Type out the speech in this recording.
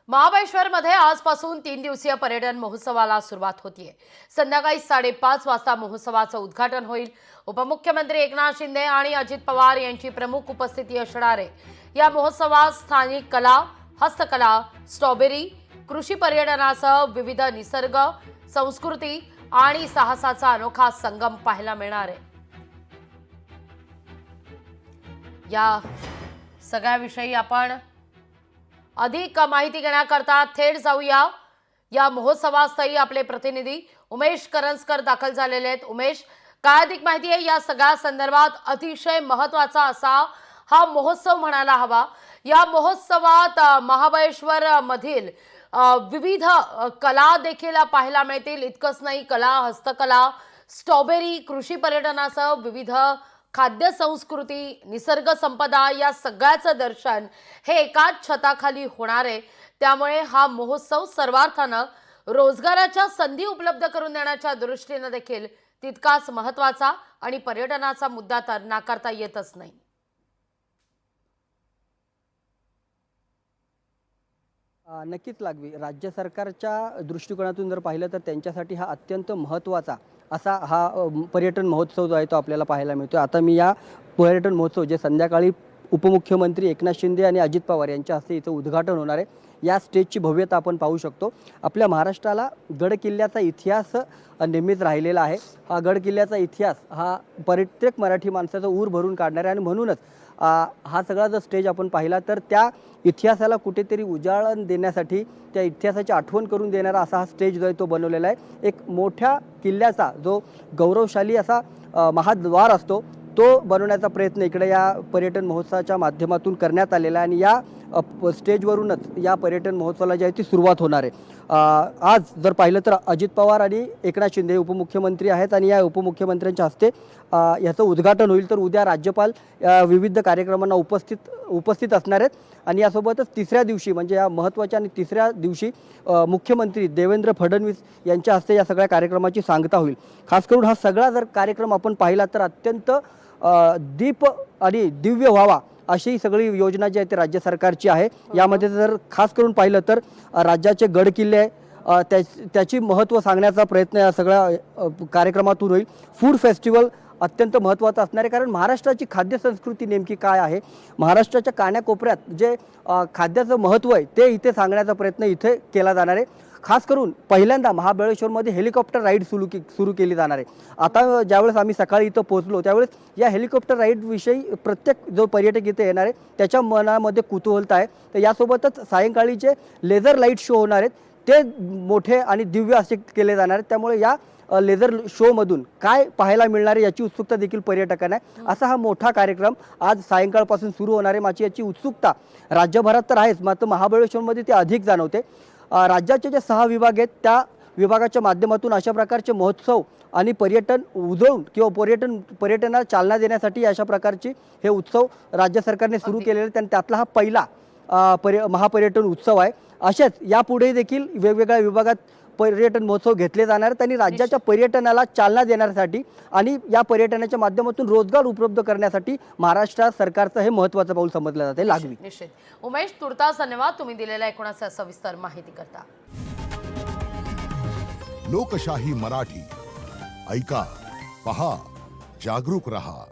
महाबळेश्वरमध्ये आजपासून 3 दिवसीय पर्यटन महोत्सवाला सुरुवात होतीये। संध्याकाळी 5:30 वाजता महोत्सवाचं उद्घाटन होईल। उपमुख्यमंत्री एकनाथ शिंदे आणि अजित पवार यांची प्रमुख उपस्थिती असणार आहे। या महोत्सवात स्थानिक कला, हस्तकला, स्ट्रॉबेरी, कृषी पर्यटनासह विविध निसर्ग, संस्कृती आणि साहसाचा अनोखा संगम पाहायला मिळणार आहे। या सगळ्याविषयी आपण अधिक माहिती घेण्याकरता थेट जाऊया। या महोत्सवास्थळी आपले प्रतिनिधी उमेश करंजकर दाखल झालेले आहेत। उमेश, काय अधिक माहिती आहे या सगळ्या संदर्भात? अतिशय महत्त्वाचा असा हा महोत्सव म्हणायला हवा। या महोत्सवात महाबळेश्वर मधील विविध कला देखील पाहायला मिळतील। इतकंच नाही, कला, हस्तकला, स्ट्रॉबेरी, कृषी पर्यटनासह विविध खाद्य संस्कृती, निसर्ग संपदा या सगळ्याचं दर्शन हे एकाच छताखाली होणार आहे। त्यामुळे हा महोत्सव सर्वार्थानं रोजगाराच्या संधी उपलब्ध करून देण्याच्या दृष्टीने देखील तितकाच महत्त्वाचा आणि पर्यटनाचा मुद्दा तर नाकारता येतच नाही। नक्कीच लागवी। राज्य सरकारच्या दृष्टिकोनातून जर पाहिलं तर त्यांच्यासाठी हा अत्यंत महत्त्वाचा असा हा पर्यटन महोत्सव जो आहे तो आपल्याला पाहायला मिळतो। आता मी या पर्यटन महोत्सव जे संध्याकाळी उपमुख्यमंत्री एकनाथ शिंदे आणि अजित पवार यांच्या हस्ते इथं उद्घाटन होणार आहे, या स्टेजची भव्यता आपण पाहू शकतो। आपल्या महाराष्ट्राला गड किल्ल्याचा इतिहास नेहमीच राहिलेला आहे। हा गड किल्ल्याचा इतिहास हा प्रत्येक मराठी माणसाचं ऊर भरून काढणार आहे आणि म्हणूनच हा सगळा जर स्टेज आपण पाहिला तर त्या इतिहासाला कुठेतरी उजाळण देण्यासाठी, त्या इतिहासाची आठवण करून देणारा असा हा स्टेज जो आहे तो बनवलेला आहे। एक मोठ्या किल्ल्याचा जो गौरवशाली असा महाद्वार असतो तो बनवण्याचा प्रयत्न इकडे या पर्यटन महोत्सवाच्या माध्यमातून करण्यात आलेला आहे आणि या स्टेजवरूनच या पर्यटन महोत्सवाला जी आहे ती सुरुवात होणार आहे। आज जर पाहिलं तर अजित पवार आणि एकनाथ शिंदे उपमुख्यमंत्री आहेत आणि या उपमुख्यमंत्र्यांच्या हस्ते याचं उद्घाटन होईल। तर उद्या राज्यपाल विविध कार्यक्रमांना उपस्थित असणार आहेत आणि यासोबतच तिसऱ्या दिवशी म्हणजे या महत्त्वाच्या आणि तिसऱ्या दिवशी मुख्यमंत्री देवेंद्र फडणवीस यांच्या हस्ते या सगळ्या कार्यक्रमाची सांगता होईल। खास करून हा सगळा जर कार्यक्रम आपण पाहिला तर अत्यंत दीप आणि दिव्य व्हावा अशी सगळी योजना जी आहे ती राज्य सरकारची आहे। यामध्ये जर खास करून पाहिलं तर राज्याचे गड किल्ले त्याची महत्त्व सांगण्याचा प्रयत्न या सगळ्या कार्यक्रमातून होईल। फूड फेस्टिवल अत्यंत महत्त्वाचं असणार आहे, कारण महाराष्ट्राची खाद्य संस्कृती नेमकी काय आहे, महाराष्ट्राच्या कानाकोपऱ्यात जे खाद्याचं महत्त्व आहे ते इथे सांगण्याचा प्रयत्न इथे केला जाणार आहे। खास करून पहिल्यांदा महाबळेश्वरमध्ये हेलिकॉप्टर राईड सुरू केली जाणार आहे। आता ज्यावेळेस आम्ही सकाळी इथं पोहोचलो त्यावेळेस या हेलिकॉप्टर राईडविषयी प्रत्येक जो पर्यटक इथे येणार आहे त्याच्या मनामध्ये कुतूहलता आहे। तर यासोबतच सायंकाळी जे लेझर लाईट शो होणार आहेत ते मोठे आणि दिव्य असे केले जाणार आहेत। त्यामुळे या लेझर शोमधून काय पाहायला मिळणार आहे याची उत्सुकता देखील पर्यटकांना आहे। असा हा मोठा कार्यक्रम आज सायंकाळपासून सुरू होणार आहे। माझी याची उत्सुकता राज्यभरात तर आहेच, मात्र महाबळेश्वरमध्ये ते अधिक जाणवते। राज्याचे जे 6 विभाग आहेत त्या विभागाच्या माध्यमातून अशा प्रकारचे महोत्सव आणि पर्यटन उजळून किंवा पर्यटनाला चालना देण्यासाठी अशा प्रकारचे हे उत्सव राज्य सरकारने सुरू केलेले आहेत आणि त्यातला हा पहिला महापर्यटन उत्सव आहे। असेच यापुढे देखील वेगवेगळ्या विभागात पर्यटन महोत्सव घेतले जाणार आहेत आणि राज्याच्या पर्यटनाला चालना देण्यासाठी आणि या पर्यटनाच्या माध्यमातून रोजगार उपलब्ध करण्यासाठी महाराष्ट्र सरकारचं हे महत्त्वाचं पाऊल समजलं जाते। लागवी। निश्चित उमेश, तुर्तास धन्यवाद तुम्ही दिलेल्या एकूणच सविस्तर माहिती करता। लोकशाही मराठी ऐका, पहा, जागरूक रहा।